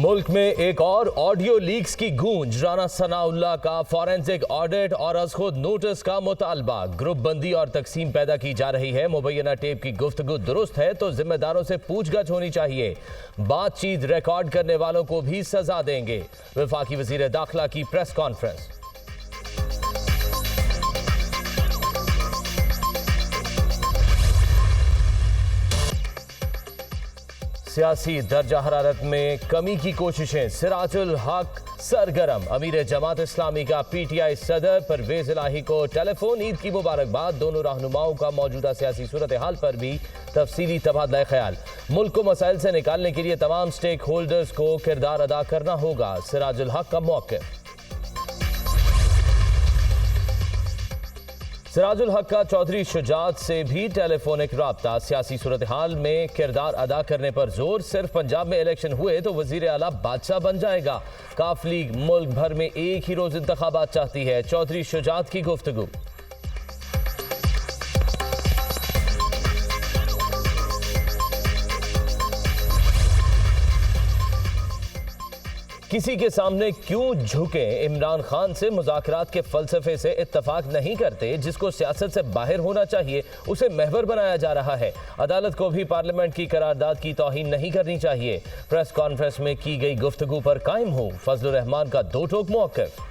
मुल्क में एक और ऑडियो लीक्स की गूंज। राना सनाउल्लाह का फॉरेंसिक ऑडिट और अज खुद नोटिस का मुतालबा। ग्रुप बंदी और तकसीम पैदा की जा रही है। मुबैना टेप की गुफ्तगू दुरुस्त है तो जिम्मेदारों से पूछगछ होनी चाहिए। बातचीत रिकॉर्ड करने वालों को भी सजा देंगे। वफाकी वजीर दाखिला की प्रेस कॉन्फ्रेंस। सियासी दर्जा हरारत में कमी की कोशिशें। सिराजुल हक सरगर्म। अमीर जमात इस्लामी का पीटीआई सदर परवेज इलाही को टेलीफोन। ईद की मुबारकबाद। दोनों रहनुमाओं का मौजूदा सियासी सूरत हाल पर भी तफसीली तबादला ख्याल। मुल्क को मसाइल से निकालने के लिए तमाम स्टेक होल्डर्स को किरदार अदा करना होगा। सिराजुल हक का मौक़िफ़। सिराजुल हक का चौधरी शुजात से भी टेलीफोनिक राब्ता। सियासी सूरत हाल में किरदार अदा करने पर जोर। सिर्फ पंजाब में इलेक्शन हुए तो वजीर आला बादशाह बन जाएगा। काफ लीग मुल्क भर में एक ही रोज इंतखाबात चाहती है। चौधरी शुजात की गुफ्तगू। किसी के सामने क्यों झुके। इमरान खान से मुज़ाकरात के फलसफे से इत्तफाक नहीं करते। जिसको सियासत से बाहर होना चाहिए उसे महवर बनाया जा रहा है। अदालत को भी पार्लियामेंट की करारदाद की तौहीन नहीं करनी चाहिए। प्रेस कॉन्फ्रेंस में की गई गुफ्तगू पर कायम हो फजलुर रहमान का दो टोक मौक़िफ़।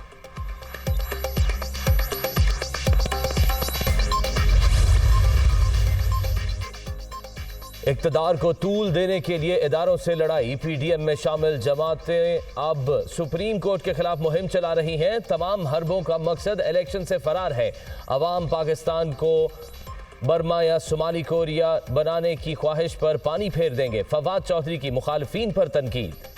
इक़्तिदार को तूल देने के लिए इदारों से लड़ाई। पीडीएम में शामिल जमातें अब सुप्रीम कोर्ट के खिलाफ मुहिम चला रही हैं। तमाम हरबों का मकसद इलेक्शन से फरार है। अवाम पाकिस्तान को बर्मा या सोमाली कोरिया बनाने की ख्वाहिश पर पानी फेर देंगे। फवाद चौधरी की मुखालिफिन पर तनकीद।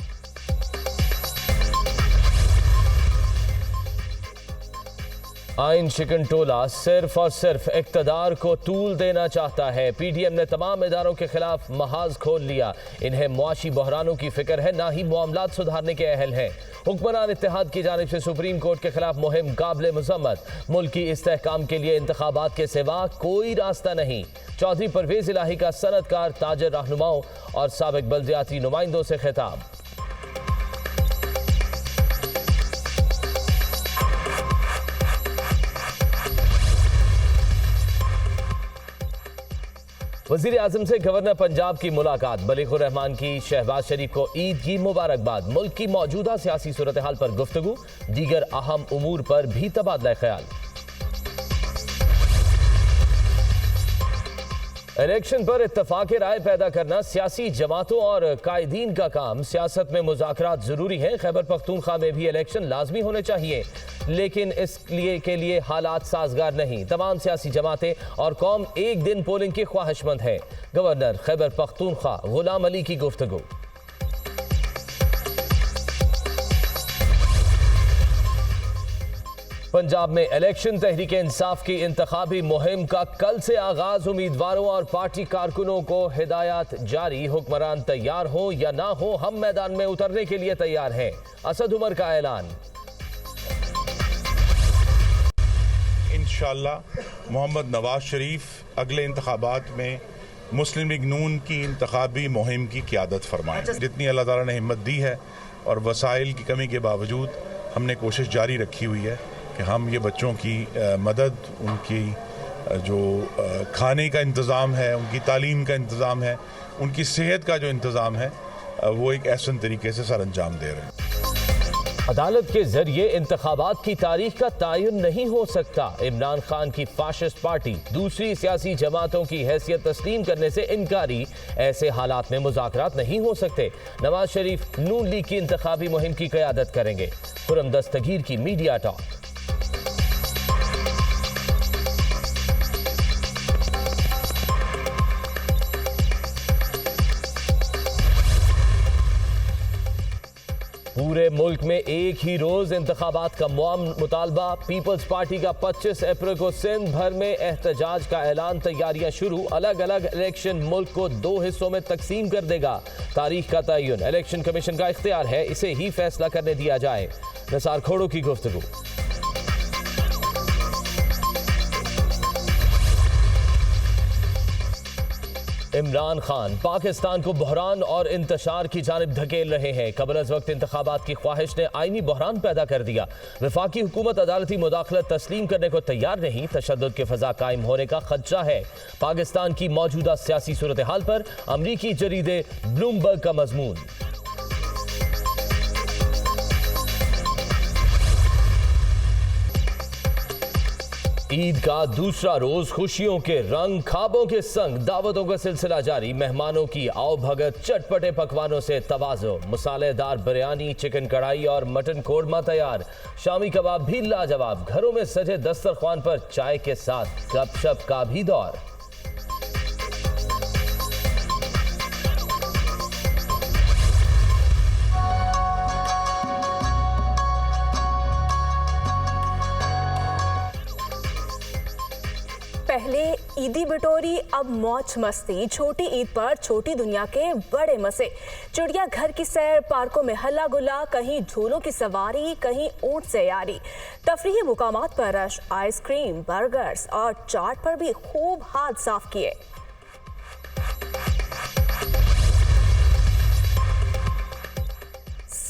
आइन शिकन टोला सिर्फ और सिर्फ इक़्तिदार को तूल देना चाहता है। पीडीएम ने तमाम इदारों के खिलाफ महाज खोल लिया। इन्हें मुआशी बहरानों की फिक्र है, ना ही मामलात सुधारने के अहल हैं। हुक्मरान इत्तेहाद की जानिब से सुप्रीम कोर्ट के खिलाफ मुहिम काबिल मज़म्मत। मुल्क की इस्तेहकाम के लिए इंतखाबात के सिवा कोई रास्ता नहीं। चौधरी परवेज इलाही का सनतकार ताजर रहनुमाओं और साबिक बल्दियाती नुमाइंदों से खिताब। वज़ीर आज़म से गवर्नर पंजाब की मुलाकात। बलीगुर रहमान की शहबाज शरीफ को ईद की मुबारकबाद। मुल्क की मौजूदा सियासी सूरत हाल पर गुफ्तगू। दीगर अहम उमूर पर भी तबादला ख्याल। इलेक्शन पर इत्तफाक राय पैदा करना सियासी जमातों और कायदीन का काम। सियासत में मुज़ाकरात ज़रूरी हैं। खैबर पख्तूनख्वा में भी इलेक्शन लाजमी होने चाहिए, लेकिन इसलिए के लिए हालात साजगार नहीं। तमाम सियासी जमातें और कौम एक दिन पोलिंग की ख्वाहिशमंद है। गवर्नर खैबर पख्तूनख्वा गुलाम अली की गुफ्तगू। पंजाब में इलेक्शन तहरीक इंसाफ की इंतखाबी मुहिम का कल से आगाज। उम्मीदवारों और पार्टी कारकुनों को हिदायत जारी। हुक्मरान तैयार हो या ना हो, हम मैदान में उतरने के लिए तैयार हैं। असद उमर का ऐलान। इंशाअल्लाह मोहम्मद नवाज शरीफ अगले इंतखाबात में मुस्लिम लीग नून की इंतखाबी मुहिम की क़ियादत फरमाएं। जितनी अल्लाह ताला ने हिम्मत दी है और वसाइल की कमी के बावजूद हमने कोशिश जारी रखी हुई है कि हम ये बच्चों की मदद, उनकी जो खाने का इंतज़ाम है, उनकी तालीम का इंतज़ाम है, उनकी सेहत का जो इंतज़ाम है, वो एक ऐसे तरीके से सर अंजाम दे रहे हैं। अदालत के जरिए इंतखाबात की तारीख का तयन नहीं हो सकता। इमरान खान की फाशिस्ट पार्टी दूसरी सियासी जमातों की हैसियत तस्लीम करने से इनकारी। ऐसे हालात में मुज़ाकरात नहीं हो सकते। नवाज शरीफ नून लीग की इंतखाबी मुहिम की क़यादत करेंगे। खुर्रम दस्तगीर की मीडिया टॉक। पूरे मुल्क में एक ही रोज इंतखाबात का मुतालबा। पीपल्स पार्टी का 25 अप्रैल को सिंध भर में एहतजाज का ऐलान। तैयारियां शुरू। अलग अलग इलेक्शन मुल्क को 2 हिस्सों में तकसीम कर देगा। तारीख का तयन इलेक्शन कमीशन का इख्तियार है, इसे ही फैसला करने दिया जाए। निसार खोड़ो की गुफ्तगू। इमरान खान पाकिस्तान को बहरान और इंतशार की जानिब धकेल रहे हैं। कबल अज़ वक्त इंतखाबात की ख्वाहिश ने आईनी बहरान पैदा कर दिया। वफाकी हुकूमत अदालती मुदाखलत तस्लीम करने को तैयार नहीं। तशद्दुद की फ़ज़ा कायम होने का खदशा है। पाकिस्तान की मौजूदा सियासी सूरत हाल पर अमरीकी जरीदे ब्लूमबर्ग का मजमून। ईद का दूसरा रोज खुशियों के रंग ख्वाबों के संग दावतों का सिलसिला जारी। मेहमानों की आओ भगत चटपटे पकवानों से तवाज़ो। मसालेदार बिरयानी, चिकन कढ़ाई और मटन कोरमा तैयार। शामी कबाब भी लाजवाब। घरों में सजे दस्तरख्वान पर चाय के साथ गपशप का भी दौर। पहले ईदी बटोरी, अब मौज मस्ती। छोटी ईद पर छोटी दुनिया के बड़े मजे। चिड़िया घर की सैर, पार्कों में हल्ला गुल्ला, कहीं झूलों की सवारी, कहीं ऊंट से यारी। तफरीही मुकामात पर रश, आइसक्रीम, बर्गर्स और चाट पर भी खूब हाथ साफ किए।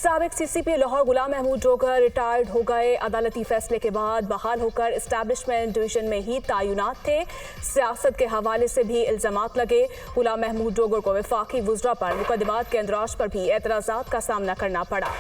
साबिक सीसीपी लाहौर गुलाम महमूद डोगर रिटायर्ड हो गए। अदालती फैसले के बाद बहाल होकर एस्टैब्लिशमेंट डिवीजन में ही तैनात थे। सियासत के हवाले से भी इल्जामात लगे। गुलाम महमूद डोगर को वफाकी वुज़रा पर मुकदमात के इंदराज पर भी एतराज़ात का सामना करना पड़ा।